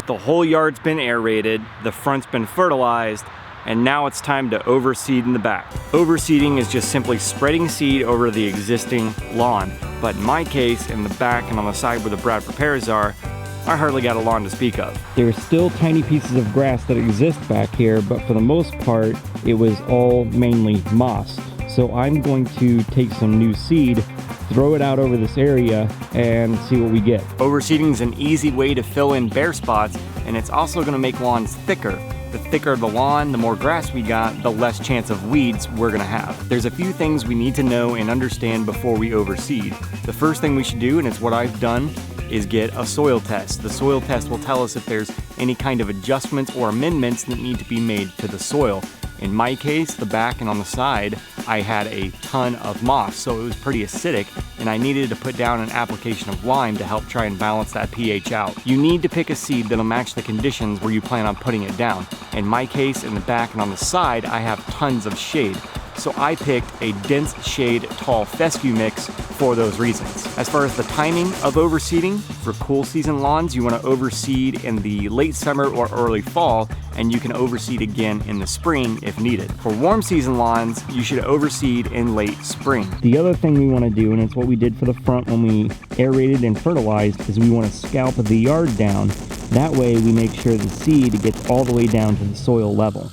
The whole yard's been aerated, the front's been fertilized, and now it's time to overseed in the back. Overseeding is just simply spreading seed over the existing lawn. But in my case, in the back and on the side where the Bradford pears are, I hardly got a lawn to speak of. There's still tiny pieces of grass that exist back here, but for the most part, it was all mainly moss. So I'm going to take some new seed, throw it out over this area, and see what we get. Overseeding is an easy way to fill in bare spots, and it's also gonna make lawns thicker. The thicker the lawn, the more grass we got, the less chance of weeds we're gonna have. There's a few things we need to know and understand before we overseed. The first thing we should do, and it's what I've done, is get a soil test. The soil test will tell us if there's any kind of adjustments or amendments that need to be made to the soil. In my case, the back and on the side, I had a ton of moss, so it was pretty acidic, and I needed to put down an application of lime to help try and balance that pH out. You need to pick a seed that'll match the conditions where you plan on putting it down. In my case, in the back and on the side, I have tons of shade. So I picked a dense shade tall fescue mix for those reasons. As far as the timing of overseeding, for cool season lawns, you want to overseed in the late summer or early fall, and you can overseed again in the spring if needed. For warm season lawns, you should overseed in late spring. The other thing we want to do, and it's what we did for the front when we aerated and fertilized, is we want to scalp the yard down. That way we make sure the seed gets all the way down to the soil level.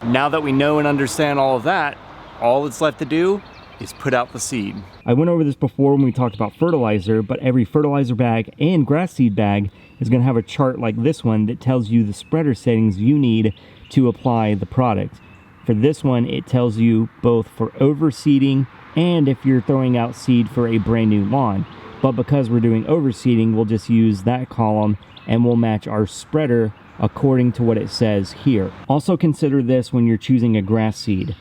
Now that we know and understand all of that, all that's left to do is put out the seed. I went over this before when we talked about fertilizer, but every fertilizer bag and grass seed bag is going to have a chart like this one that tells you the spreader settings you need to apply the product. For this one, it tells you both for overseeding and if you're throwing out seed for a brand new lawn. But because we're doing overseeding, we'll just use that column and we'll match our spreader according to what it says here. Also consider this when you're choosing a grass seed.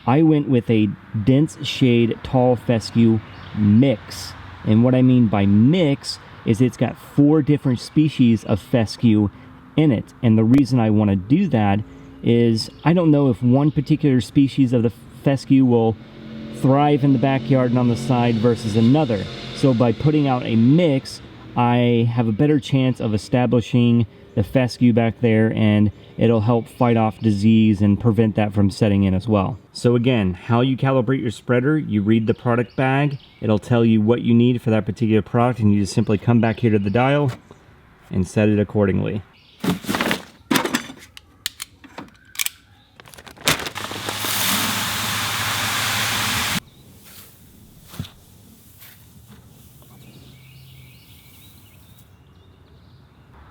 I went with a dense shade tall fescue mix. And what I mean by mix is it's got 4 different species of fescue in it. And the reason I want to do that is I don't know if one particular species of the fescue will thrive in the backyard and on the side versus another. So by putting out a mix, I have a better chance of establishing the fescue back there, and it'll help fight off disease and prevent that from setting in as well. So again, how you calibrate your spreader, you read the product bag, it'll tell you what you need for that particular product, and you just simply come back here to the dial and set it accordingly.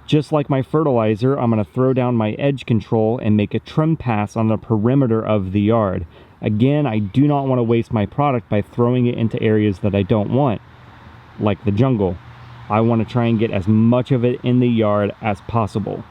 Just like my fertilizer, I'm going to throw down my edge control and make a trim pass on the perimeter of the yard. Again, I do not want to waste my product by throwing it into areas that I don't want, like the jungle. I want to try and get as much of it in the yard as possible.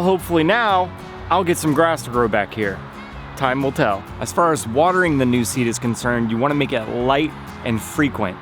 Hopefully now, I'll get some grass to grow back here. Time will tell. As far as watering the new seed is concerned, you want to make it light and frequent.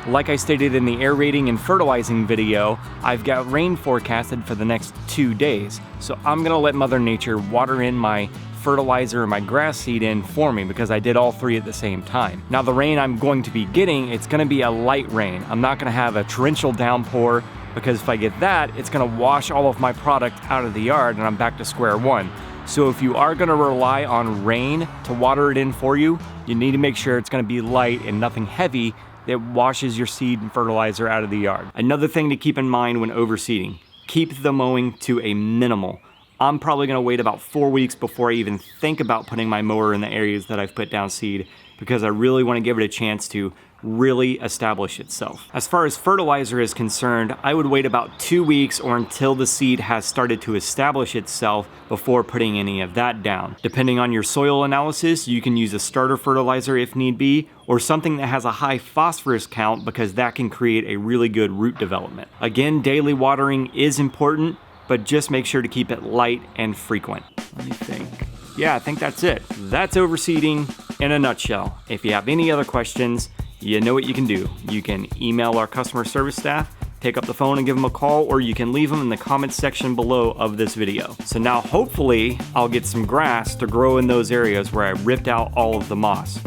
Like I stated in the aerating and fertilizing video, I've got rain forecasted for the next 2 days. So I'm gonna let Mother Nature water in my fertilizer and my grass seed in for me because I did all 3 at the same time. Now the rain I'm going to be getting, it's gonna be a light rain. I'm not gonna have a torrential downpour, because if I get that, it's gonna wash all of my product out of the yard and I'm back to square one. So if you are gonna rely on rain to water it in for you, you need to make sure it's gonna be light and nothing heavy that washes your seed and fertilizer out of the yard. Another thing to keep in mind when overseeding, keep the mowing to a minimal. I'm probably gonna wait about 4 weeks before I even think about putting my mower in the areas that I've put down seed, because I really wanna give it a chance to really establish itself. As far as fertilizer is concerned, I would wait about 2 weeks or until the seed has started to establish itself before putting any of that down. Depending on your soil analysis, you can use a starter fertilizer if need be, or something that has a high phosphorus count, because that can create a really good root development. Again, daily watering is important, but just make sure to keep it light and frequent. Let me think. Yeah, I think that's it. That's overseeding in a nutshell. If you have any other questions, you know what you can do. You can email our customer service staff, pick up the phone and give them a call, or you can leave them in the comments section below of this video. So now hopefully I'll get some grass to grow in those areas where I ripped out all of the moss.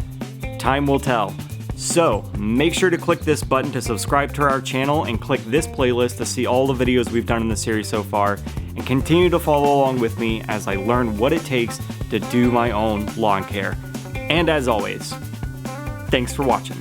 Time will tell. So make sure to click this button to subscribe to our channel and click this playlist to see all the videos we've done in the series so far, and continue to follow along with me as I learn what it takes to do my own lawn care. And as always, thanks for watching.